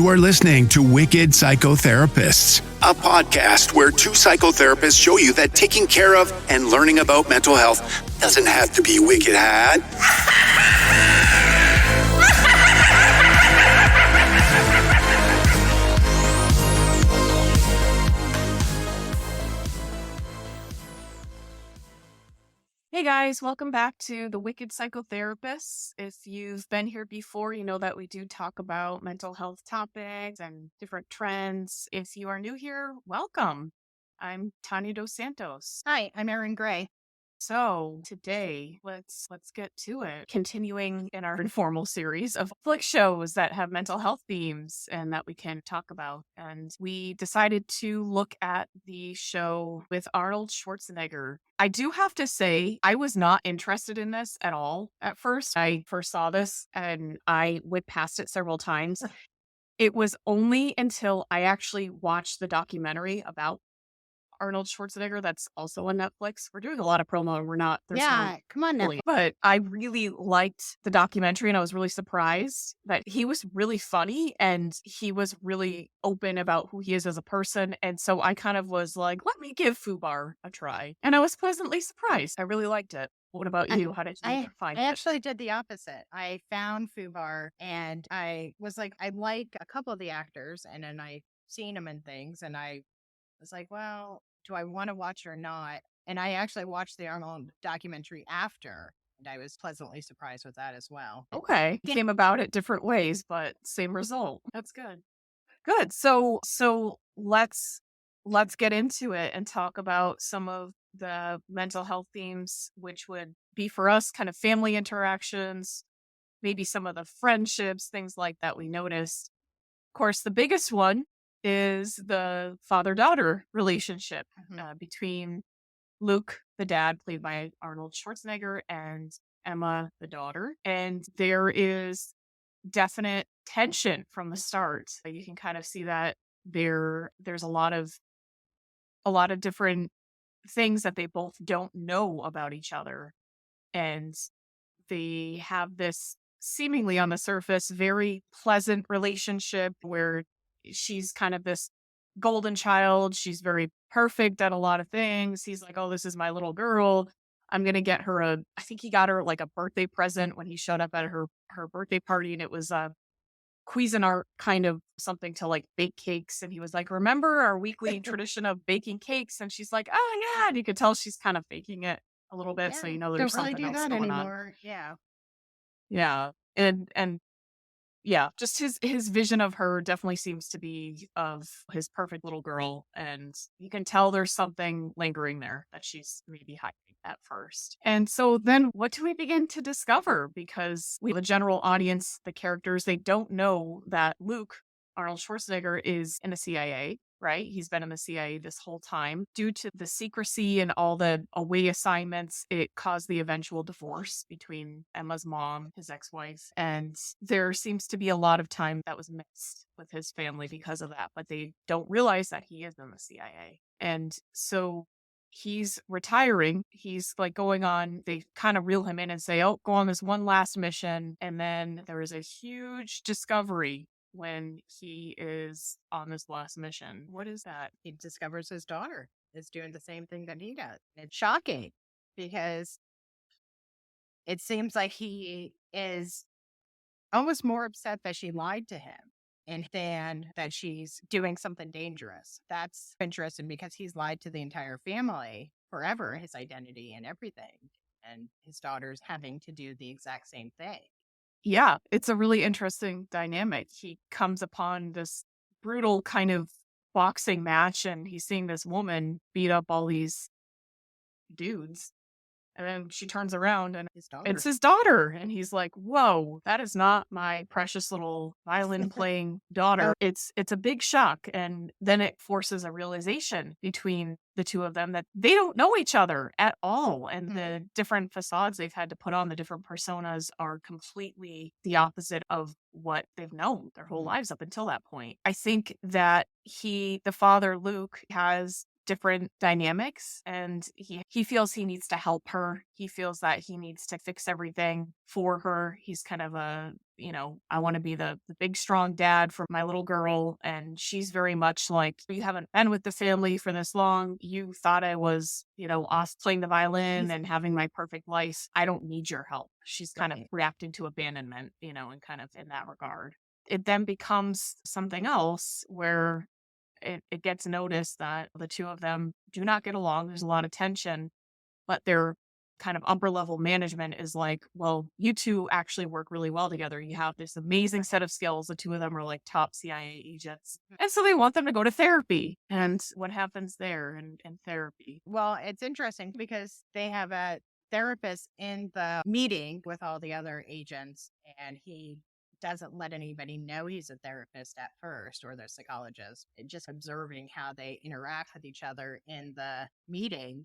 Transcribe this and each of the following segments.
You are listening to Wicked Psychotherapists, a podcast where two psychotherapists show you that taking care of and learning about mental health doesn't have to be wicked hard. Hey guys, welcome back to the Wicked Psychotherapists. If you've been here before, you know that we do talk about mental health topics and different trends. If you are new here, welcome. I'm Tanya Dos Santos. Hi, I'm Erin Gray. So today, let's get to it. Continuing in our informal series of flick shows that have mental health themes and that we can talk about. And we decided to look at the show with Arnold Schwarzenegger. I do have to say, I was not interested in this at all at first. I first saw this and I went past it several times. It was only until I actually watched the documentary about Arnold Schwarzenegger that's also on Netflix. We're doing a lot of promo. We're not. Come on, Netflix. But I really liked the documentary and I was really surprised that he was really funny and he was really open about who he is as a person. And so I kind of was like, let me give FUBAR a try. And I was pleasantly surprised. I really liked it. What about you? How did you find it? I actually did the opposite. I found FUBAR and I was like, I like a couple of the actors and then I seen them in things and I was like, well, do I want to watch it or not? And I actually watched the Arnold documentary after, and I was pleasantly surprised with that as well. Okay. Came about it different ways, but same result. That's good. Good. So let's get into it and talk about some of the mental health themes, which would be for us kind of family interactions, maybe some of the friendships, things like that we noticed. Of course, the biggest one is the father-daughter relationship between Luke, the dad, played by Arnold Schwarzenegger, and Emma, the daughter. And there is definite tension from the start. You can kind of see that there's a lot of different things that they both don't know about each other. And they have this seemingly on the surface very pleasant relationship where she's kind of this golden child. She's very perfect at a lot of things. He's like, oh, this is my little girl. I'm going to get her I think he got her like a birthday present when he showed up at her birthday party. And it was a Cuisinart kind of something to like bake cakes. And he was like, remember our weekly tradition of baking cakes? And she's like, oh yeah. And you could tell she's kind of faking it a little bit. So, you know, there's don't really something do else that going anymore. on. Yeah. And yeah, just his vision of her definitely seems to be of his perfect little girl. And you can tell there's something lingering there that she's maybe hiding at first. And so then what do we begin to discover? Because the general audience, the characters, they don't know that Luke, Arnold Schwarzenegger, is in the CIA. Right? He's been in the CIA this whole time. Due to the secrecy and all the away assignments, it caused the eventual divorce between Emma's mom, his ex-wife, and there seems to be a lot of time that was missed with his family because of that, but they don't realize that he is in the CIA. And so he's retiring. He's like going on, they kind of reel him in and say, oh, go on this one last mission. And then there is a huge discovery when he is on this last mission. What is that? He discovers his daughter is doing the same thing that he does. It's shocking because it seems like he is almost more upset that she lied to him and than that she's doing something dangerous. That's interesting because he's lied to the entire family forever, his identity and everything. And his daughter's having to do the exact same thing. Yeah, it's a really interesting dynamic. He comes upon this brutal kind of boxing match and he's seeing this woman beat up all these dudes. And then she turns around and it's his daughter. And he's like, whoa, that is not my precious little violin playing daughter. It's a big shock. And then it forces a realization between the two of them that they don't know each other at all. And the different facades they've had to put on, the different personas are completely the opposite of what they've known their whole lives up until that point. I think that the father, Luke, has different dynamics, and he feels he needs to help her. He feels that he needs to fix everything for her. He's kind of I want to be the big strong dad for my little girl, and she's very much like, you haven't been with the family for this long. You thought I was, off playing the violin and having my perfect life. I don't need your help. She's kind of reacting to abandonment, and kind of in that regard. It then becomes something else where it gets noticed that the two of them do not get along. There's a lot of tension, but their kind of upper level management is like, well, you two actually work really well together. You have this amazing set of skills. The two of them are like top CIA agents. And so they want them to go to therapy. And what happens there in therapy? Well, it's interesting because they have a therapist in the meeting with all the other agents, and he doesn't let anybody know he's a therapist at first, or their psychologist. Just observing how they interact with each other in the meeting.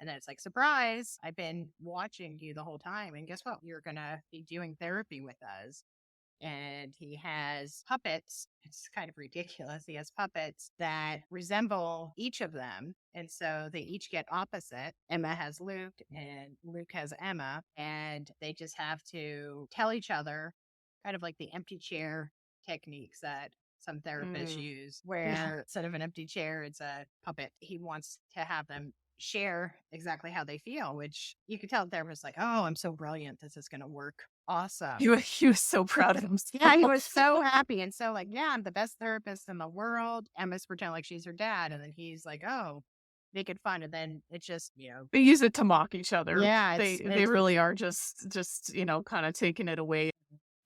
And then it's like, surprise, I've been watching you the whole time. And guess what? You're going to be doing therapy with us. And he has puppets. It's kind of ridiculous. He has puppets that resemble each of them. And so they each get opposite. Emma has Luke and Luke has Emma. And they just have to tell each other, kind of like the empty chair techniques that some therapists use, where instead of an empty chair, it's a puppet. He wants to have them share exactly how they feel, which you could tell the therapist like, oh, I'm so brilliant. This is going to work. Awesome. He was so proud of himself. Yeah, he was so happy. And so like, yeah, I'm the best therapist in the world. Emma's pretending like she's her dad. And then he's like, oh, making fun. And then it's just, they use it to mock each other. Yeah. They really are just, kind of taking it away,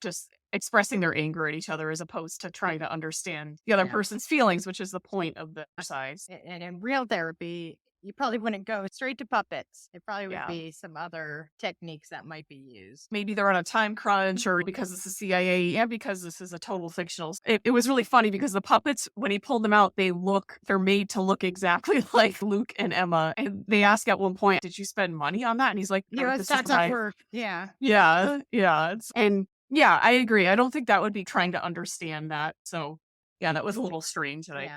just expressing their anger at each other as opposed to trying to understand the other person's feelings, which is the point of the exercise. And in real therapy, you probably wouldn't go straight to puppets. It probably would be some other techniques that might be used. Maybe they're on a time crunch, or because it's the CIA and because this is a total fictional. It was really funny because the puppets, when he pulled them out, they're made to look exactly like Luke and Emma. And they ask at one point, did you spend money on that? And he's like, no, that's not work. Yeah. Yeah. Yeah. Yeah, I agree. I don't think that would be trying to understand that. So yeah, that was a little strange that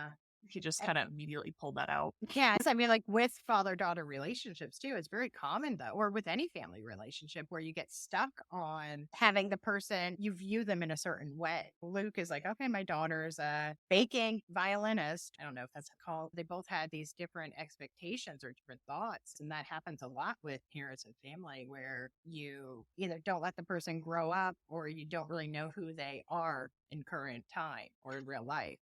he just kind of immediately pulled that out. Yeah. I mean, like with father-daughter relationships too, it's very common though, or with any family relationship where you get stuck on having the person, you view them in a certain way. Luke is like, okay, my daughter's a baking violinist. I don't know if that's called. They both had these different expectations or different thoughts. And that happens a lot with parents and family where you either don't let the person grow up or you don't really know who they are in current time or in real life.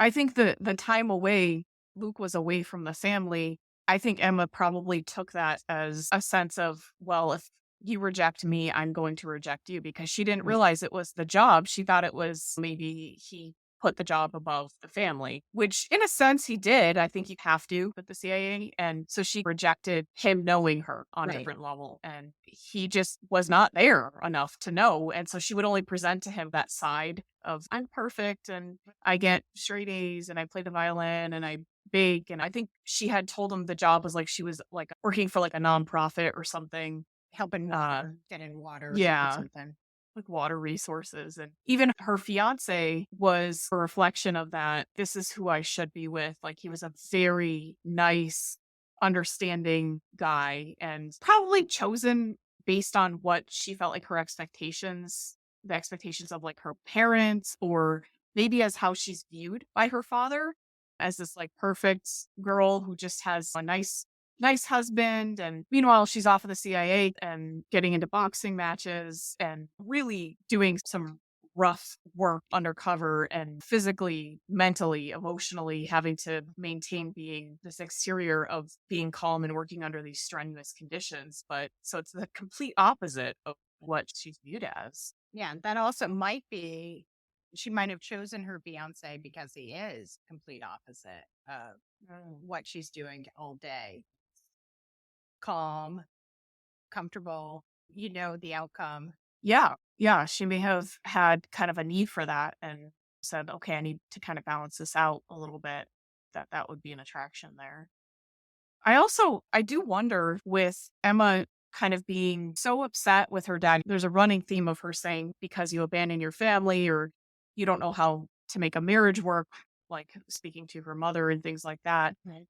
I think the time away, Luke was away from the family. I think Emma probably took that as a sense of, well, if you reject me, I'm going to reject you, because she didn't realize it was the job. She thought it was maybe he put the job above the family, which in a sense he did. I think you have to with the CIA. And so she rejected him knowing her on a different level. And he just was not there enough to know. And so she would only present to him that side of, I'm perfect and I get straight A's and I play the violin and I bake. And I think she had told him the job was like, she was like working for like a nonprofit or something. Helping get in water. Yeah. Or something. Like water resources. And even her fiance was a reflection of that. This is who I should be with. Like, he was a very nice, understanding guy, and probably chosen based on what she felt like her expectations, the expectations of like her parents, or maybe as how she's viewed by her father as this like perfect girl who just has a nice husband. And meanwhile, she's off of the CIA and getting into boxing matches and really doing some rough work undercover and physically, mentally, emotionally having to maintain being this exterior of being calm and working under these strenuous conditions. But so it's the complete opposite of what she's viewed as. Yeah, that also might be, she might have chosen her fiance because he is complete opposite of what she's doing all day. Calm, comfortable, the outcome. Yeah. She may have had kind of a need for that and said, okay, I need to kind of balance this out a little bit. That would be an attraction there. I do wonder, with Emma kind of being so upset with her dad, there's a running theme of her saying, because you abandon your family or you don't know how to make a marriage work, like speaking to her mother and things like that. Right.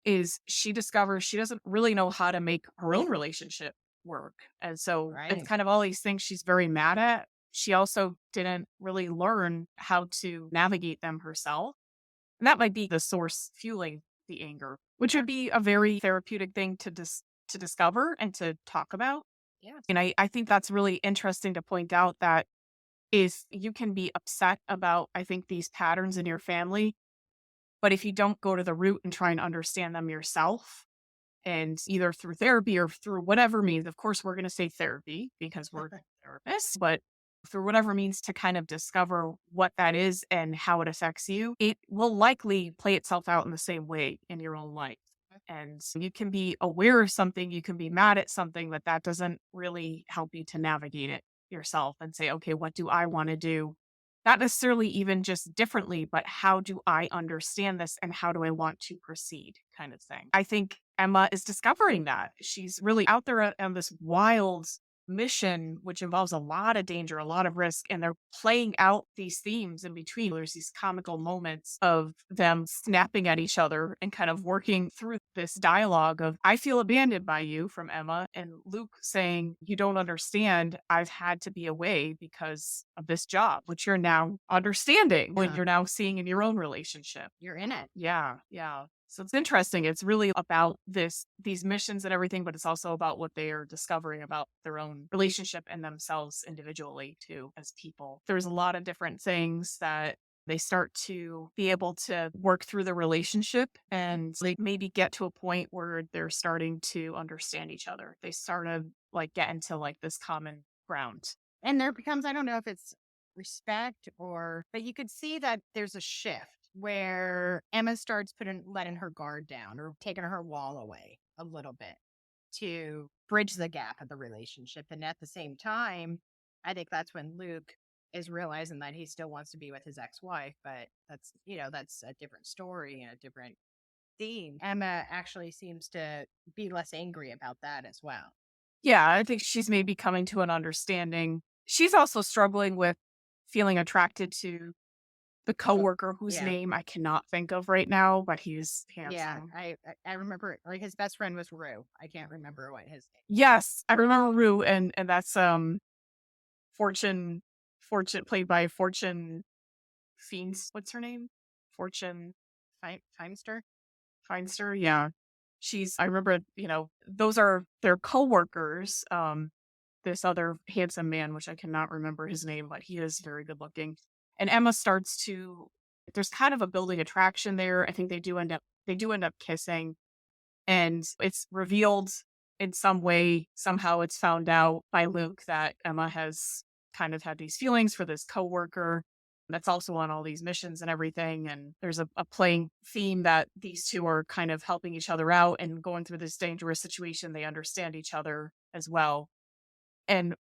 is she discovers she doesn't really know how to make her own relationship work. And so it's Right. kind of all these things she's very mad at. She also didn't really learn how to navigate them herself. And that might be the source fueling the anger, which would be a very therapeutic thing to discover and to talk about. Yes. And I think that's really interesting to point out that if you can be upset about, I think, these patterns in your family, but if you don't go to the root and try and understand them yourself, and either through therapy or through whatever means, of course, we're going to say therapy because we're therapists, but through whatever means to kind of discover what that is and how it affects you, it will likely play itself out in the same way in your own life. And you can be aware of something, you can be mad at something, but that doesn't really help you to navigate it yourself and say, okay, what do I want to do? Not necessarily even just differently, but how do I understand this and how do I want to proceed kind of thing. I think Emma is discovering that. She's really out there on this wild mission, which involves a lot of danger, a lot of risk, and they're playing out these themes in between. There's these comical moments of them snapping at each other and kind of working through this dialogue of, I feel abandoned by you from Emma, and Luke saying, you don't understand. I've had to be away because of this job, which you're now understanding when you're now seeing in your own relationship. You're in it. Yeah. Yeah. So it's interesting. It's really about these missions and everything, but it's also about what they are discovering about their own relationship and themselves individually too, as people. There's a lot of different things that they start to be able to work through the relationship, and they maybe get to a point where they're starting to understand each other. They start to like get into like this common ground. And there becomes, I don't know if it's respect but you could see that there's a shift where Emma starts letting her guard down or taking her wall away a little bit to bridge the gap of the relationship. And at the same time, I think that's when Luke is realizing that he still wants to be with his ex-wife, but that's a different story and a different theme. Emma actually seems to be less angry about that as well. Yeah, I think she's maybe coming to an understanding. She's also struggling with feeling attracted to the coworker whose name I cannot think of right now, but he's handsome. Yeah, I remember like his best friend was Rue. I can't remember what his name. Yes, I remember Rue, and that's Fortune played by Fortune Fiends. What's her name? Fortune Feinster. Feinster, yeah. I remember, they're coworkers. This other handsome man, which I cannot remember his name, but he is very good looking. And Emma there's kind of a building attraction there. I think they do end up kissing, and it's revealed in some way, somehow it's found out by Luke that Emma has kind of had these feelings for this coworker that's also on all these missions and everything. And there's a playing theme that these two are kind of helping each other out and going through this dangerous situation. They understand each other as well. And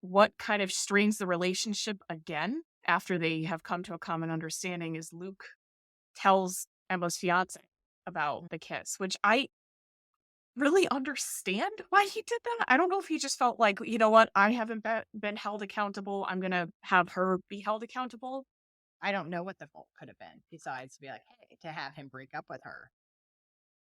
what kind of strains the relationship again after they have come to a common understanding is Luke tells Emma's fiance about the kiss, which I really understand why he did that. I don't know if he just felt like, you know what, I haven't been held accountable. I'm going to have her be held accountable. I don't know what the fault could have been besides to be like, hey, to have him break up with her.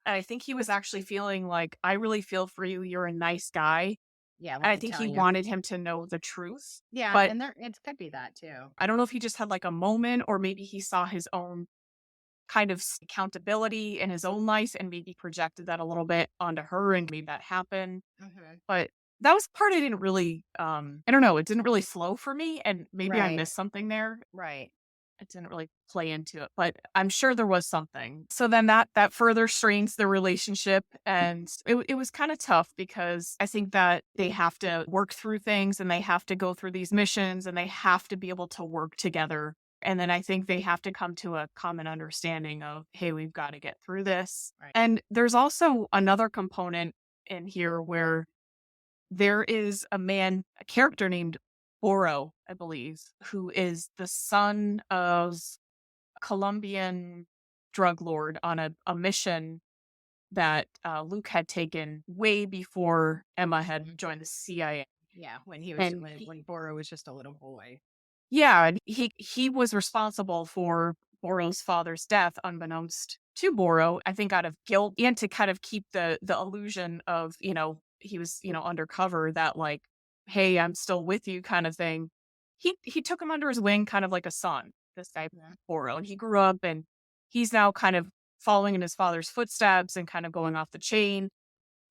And I think he was actually feeling like, I really feel for you. You're a nice guy. Yeah. And I think he wanted him to know the truth. Yeah. But and it could be that too. I don't know if he just had like a moment, or maybe he saw his own kind of accountability in his own life and maybe projected that a little bit onto her and made that happen. Mm-hmm. But that was the part I didn't really, I don't know, it didn't really flow for me, and maybe I missed something there. Right. It didn't really play into it, but I'm sure there was something. So then that further strains the relationship, and it was kind of tough because I think that they have to work through things and they have to go through these missions and they have to be able to work together. And then I think they have to come to a common understanding of, hey, we've got to get through this. Right. And there's also another component in here where there is a character named Boro, I believe, who is the son of a Colombian drug lord on a mission that Luke had taken way before Emma had joined the CIA. Yeah, when Boro was just a little boy. Yeah, and he was responsible for Boro's father's death, unbeknownst to Boro, I think out of guilt and to kind of keep the illusion of, he was, undercover, that like, hey, I'm still with you kind of thing. He took him under his wing kind of like a son, this guy Boro. And he grew up and he's now kind of following in his father's footsteps and kind of going off the chain.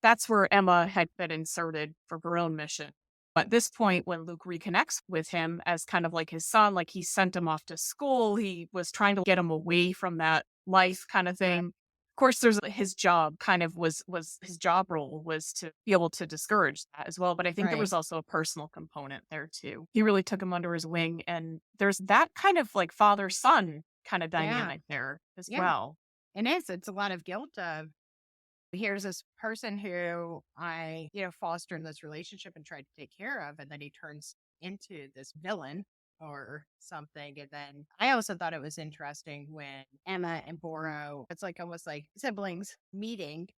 That's where Emma had been inserted for her own mission. At this point, when Luke reconnects with him as kind of like his son, like he sent him off to school, he was trying to get him away from that life kind of thing. Of course, there's his job kind of was his job role was to be able to discourage that as well. But I think there was also a personal component there too. He really took him under his wing. And there's that kind of like father son kind of dynamic there as well. It is. It's a lot of guilt of, here's this person who I, fostered in this relationship and tried to take care of, and then he turns into this villain or something. And then I also thought it was interesting when Emma and Boro, it's like almost like siblings meeting,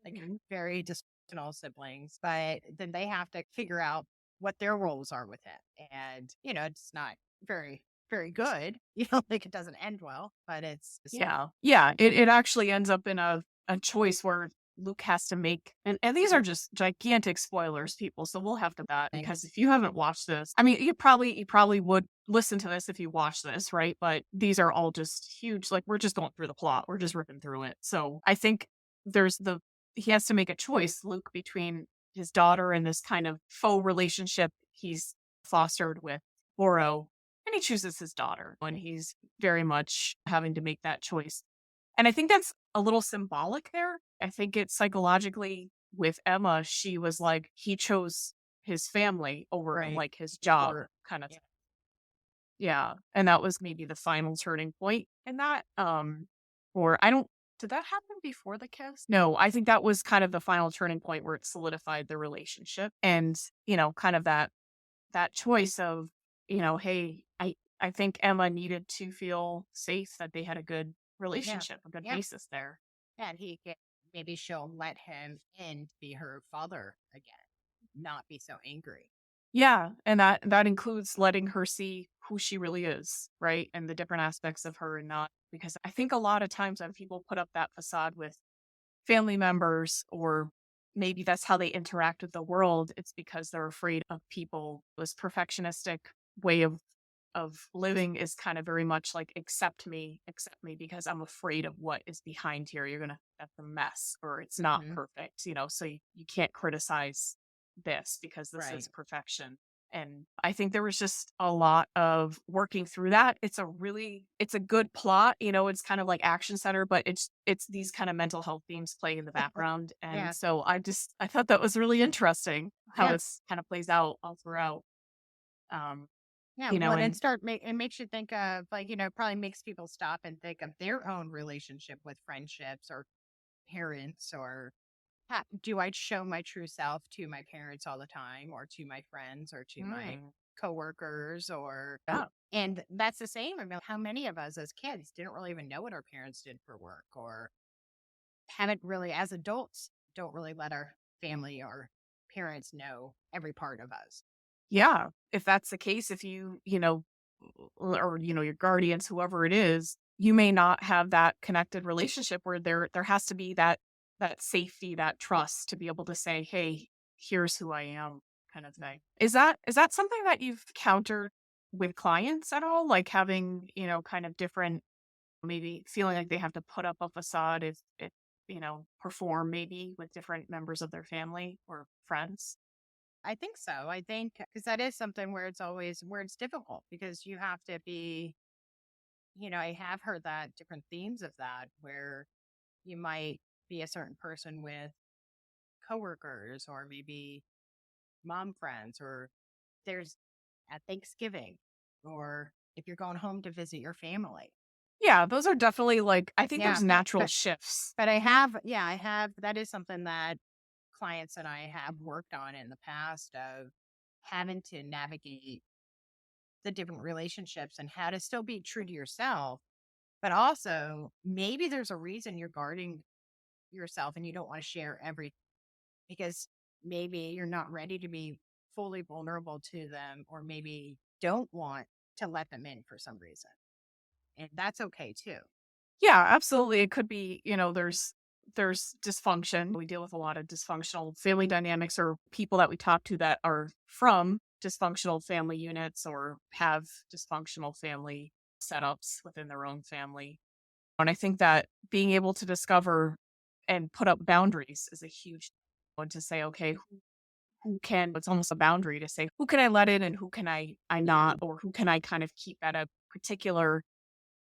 like very dysfunctional siblings, but then they have to figure out what their roles are with it. And, it's not very, very good. Like it doesn't end well, but it's it actually ends up in a choice where Luke has to make, and these are just gigantic spoilers, people. So we'll have to that, because if you haven't watched this, I mean, you probably would listen to this if you watch this, right? But these are all just huge. Like we're just going through the plot. We're just ripping through it. So I think he has to make a choice, Luke, between his daughter and this kind of faux relationship he's fostered with Boro, and he chooses his daughter when he's very much having to make that choice. And I think that's a little symbolic there. I think it's psychologically with Emma, she was like, he chose his family over like his job kind of thing. Yeah. And that was maybe the final turning point in that. Did that happen before the kiss? No, I think that was kind of the final turning point where it solidified the relationship. And, kind of that choice of, hey, I think Emma needed to feel safe, that they had a good relationship, a good basis there. And maybe she'll let him in to be her father again, not be so angry. Yeah, and that includes letting her see who she really is, right? And the different aspects of her, and not, because I think a lot of times when people put up that facade with family members, or maybe that's how they interact with the world, it's because they're afraid of people. This perfectionistic way of living is kind of very much like, accept me because I'm afraid of what is behind here. You're gonna, that's a mess, or it's not perfect, so you can't criticize this because this is perfection. And I think there was just a lot of working through that. It's a good plot, it's kind of like action center, but it's these kind of mental health themes playing in the background. And so I thought that was really interesting how this kind of plays out all throughout. It makes you think of, like, probably makes people stop and think of their own relationship with friendships or parents, or do I show my true self to my parents all the time, or to my friends, or to my coworkers, or and that's the same. I mean, how many of us as kids didn't really even know what our parents did for work, or haven't really, as adults, don't really let our family or parents know every part of us. Yeah, if that's the case, if or your guardians, whoever it is, you may not have that connected relationship where there has to be that safety, that trust to be able to say, hey, here's who I am, kind of thing. Is that something that you've countered with clients at all? Like having, kind of different, maybe feeling like they have to put up a facade if perform maybe with different members of their family or friends? I think so. I think because that is something where it's difficult, because you have to be, I have heard that different themes of that, where you might be a certain person with coworkers, or maybe mom friends, or there's at Thanksgiving, or if you're going home to visit your family. Yeah, those are definitely, like, I think there's natural shifts. But I have, that is something that clients and I have worked on in the past, of having to navigate the different relationships and how to still be true to yourself, but also maybe there's a reason you're guarding yourself and you don't want to share everything, because maybe you're not ready to be fully vulnerable to them, or maybe don't want to let them in for some reason. And that's okay too. Yeah, absolutely. It could be, there's dysfunction. We deal with a lot of dysfunctional family dynamics or people that we talk to that are from dysfunctional family units or have dysfunctional family setups within their own family. And I think that being able to discover and put up boundaries is a huge one to say, okay, who can, it's almost a boundary to say, who can I let in and who can I not, or who can I kind of keep at a particular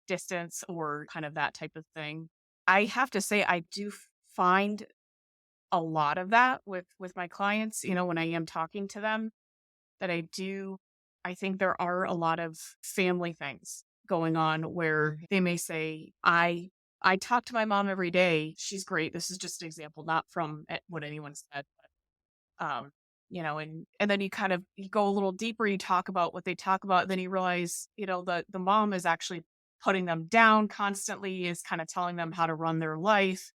distance or kind of that type of thing. I have to say I do find a lot of that with my clients, when I am talking to them that I think there are a lot of family things going on where they may say I talk to my mom every day. She's great. This is just an example, not from what anyone said. um and then you go a little deeper, you talk about what they talk about, then you realize the mom is actually putting them down constantly, is kind of telling them how to run their life,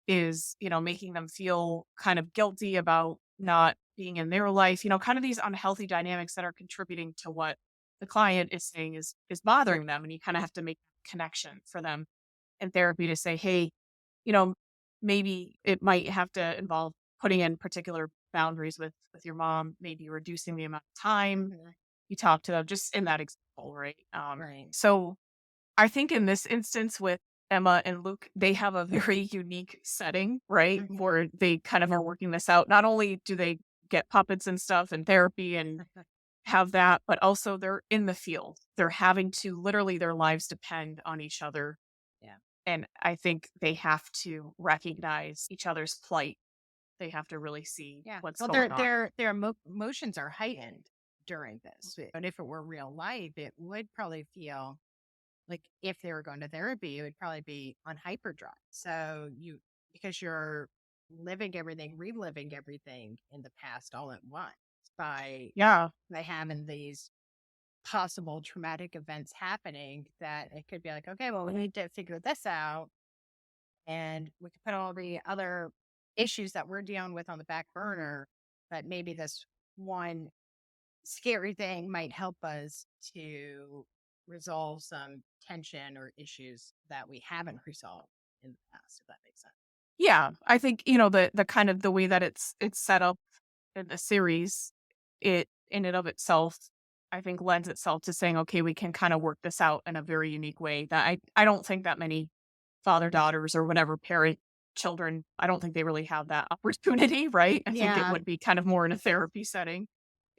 is making them feel kind of guilty about not being in their life, kind of these unhealthy dynamics that are contributing to what the client is saying is bothering them, and you kind of have to make a connection for them in therapy to say, hey, you know, maybe it might have to involve putting in particular boundaries with your mom, maybe reducing the amount of time Mhm. you talk to them, just in that example, right? Right. So I think in this instance with Emma and Luke, they have a very unique setting, right? Mhm. Where they kind of are working this out. Not only do they get puppets and stuff and therapy and have that, but also they're in the field. They're having to literally, their lives depend on each other. Yeah. And I think they have to recognize each other's plight. They have to really see Yeah. what's Well, going on. their emotions are heightened during this. And if it were real life, it would probably feel like if they were going to therapy, it would probably be on hyperdrive. So because you're living everything, reliving everything in the past all at once by Yeah. having these possible traumatic events happening, that it could be like, okay, well, we need to figure this out, and we could put all the other issues that we're dealing with on the back burner, but maybe this one scary thing might help us to resolve some tension or issues that we haven't resolved in the past, if that makes sense. Yeah. I think, the kind of the way that it's set up in the series, it in and of itself, I think lends itself to saying, okay, we can kind of work this out in a very unique way that I don't think that many father daughters or whatever parent children, I don't think they really have that opportunity, right? I think it Yeah. would be kind of more in a therapy setting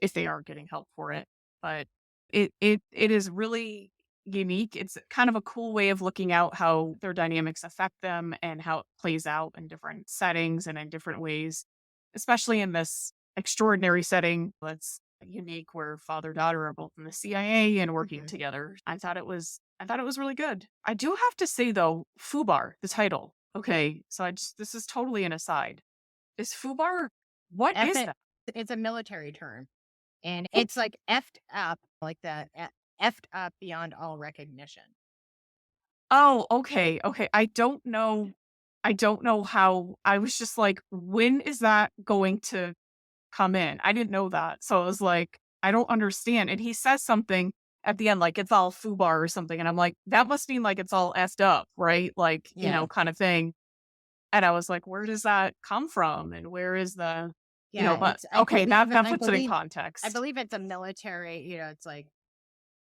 if they are getting help for it. But it is really unique. It's kind of a cool way of looking out how their dynamics affect them and how it plays out in different settings and in different ways, especially in this extraordinary setting that's unique where father daughter are both in the CIA and working Mhm. together. I thought it was really good. I do have to say though, FUBAR, the title. Okay, so this is totally an aside. Is FUBAR, what F is it. that? It's a military term, and Fu- it's like effed up, like that, effed up beyond all recognition. Oh, okay. Okay. I don't know how. I was just like, when is that going to come in? I didn't know that. So I was like, I don't understand. And he says something at the end, like it's all FUBAR or something. And I'm like, that must mean like it's all effed up, right? Like, Yeah. kind of thing. And I was like, where does that come from? And where is Yeah. but It's, I okay, now believe, that I puts it in believe, I context. believe it's a military, it's like,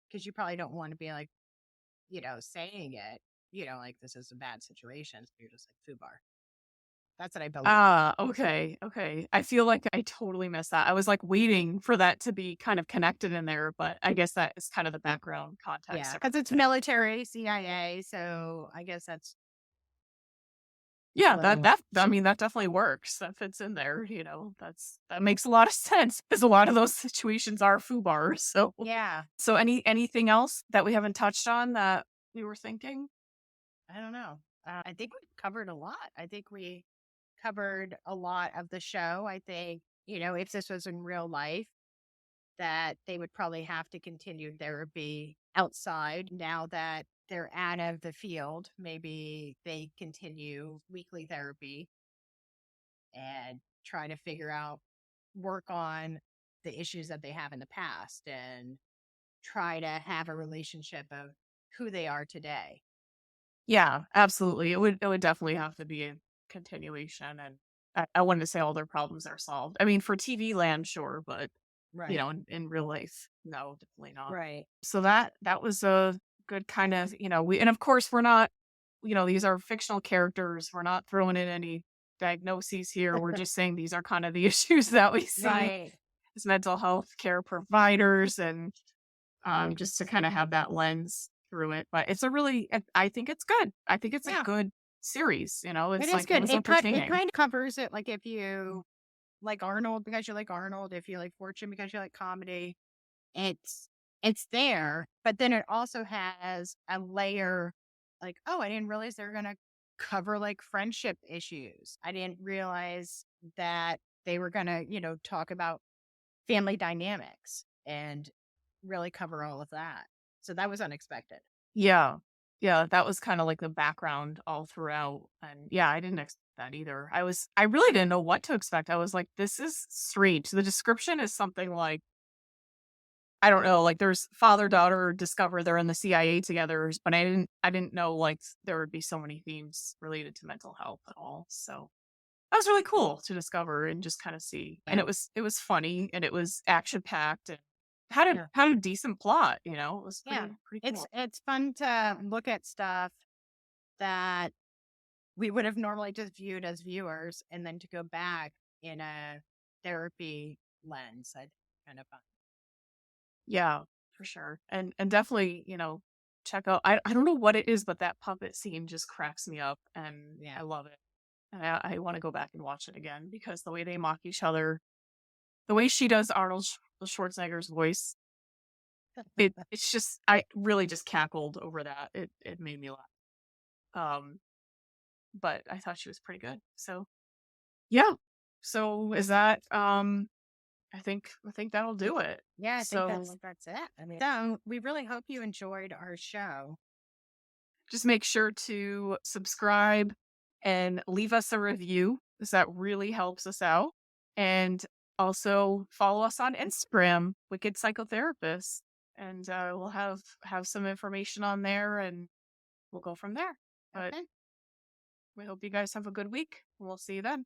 because you probably don't want to be like, saying it, like this is a bad situation. So you're just like FUBAR. That's what I believe. Ah, okay, okay. I feel like I totally missed that. I was like waiting for that to be kind of connected in there, but I guess that is kind of the background Yeah. context of Because it's it. military, CIA. So I guess that's Yeah, what that I'm. that I mean that definitely that fits in there, that makes a lot of sense because a lot of those situations are FUBAR. Yeah. So anything else that we haven't touched on that we were thinking? I don't know. I think we covered a lot. I think we covered a lot of the show. I think, if this was in real life, that they would probably have to continue therapy outside. Now that they're out of the field, maybe they continue weekly therapy and try to figure out, work on the issues that they have in the past and try to have a relationship of who they are today. Yeah, absolutely. It would definitely have to be a continuation, and I wanted to say all their problems are solved. I mean, for TV land, sure, but Right. in real life, no, definitely not. Right. So that was a good kind of, we, and of course we're not, these are fictional characters. We're not throwing in any diagnoses here. We're just saying these are kind of the issues that we see Right. as mental health care providers, and just to kind of have that lens through it. But it's a really, I think it's good. I think it's a Yeah. good series. It It's is like, it good. was It entertaining. kind of covers it. Like if you like Arnold because you like Arnold, if you like Fortune because you like comedy, it's it's there. But then it also has a layer like, oh, I didn't realize they were gonna cover like friendship issues. I didn't realize that they were gonna, talk about family dynamics and really cover all of that. So that was unexpected. Yeah. Yeah, that was kind of like the background all throughout. And yeah, I didn't expect that either. I really didn't know what to expect. I was like, this is strange. The description is something like, I don't know, like there's father-daughter discover they're in the CIA together, but I didn't know like there would be so many themes related to mental health at all. So that was really cool to discover and just kind of see. And Yeah. it was funny, and it was action packed, and Yeah. had a decent plot, It was Yeah. pretty It's cool. it's fun to look at stuff that we would have normally just viewed as viewers and then to go back in a therapy lens. I kind of fun. Yeah, for sure. And definitely, check out, I don't know what it is, but that puppet scene just cracks me up, and Yeah. I love it. And I want to go back and watch it again because the way they mock each other, the way she does Schwarzenegger's voice, it's just, I really just cackled over that. It made me laugh. Um, but I thought she was pretty good. So yeah. So is that I think that'll do it. Yeah, I think So that's it. I mean, so we really hope you enjoyed our show. just make sure to subscribe and leave us a review, because that really helps us out. And also follow us on Instagram, Wicked Psychotherapists, and we'll have some information on there, and we'll go from there. But Okay. we hope you guys have a good week. We'll see you then.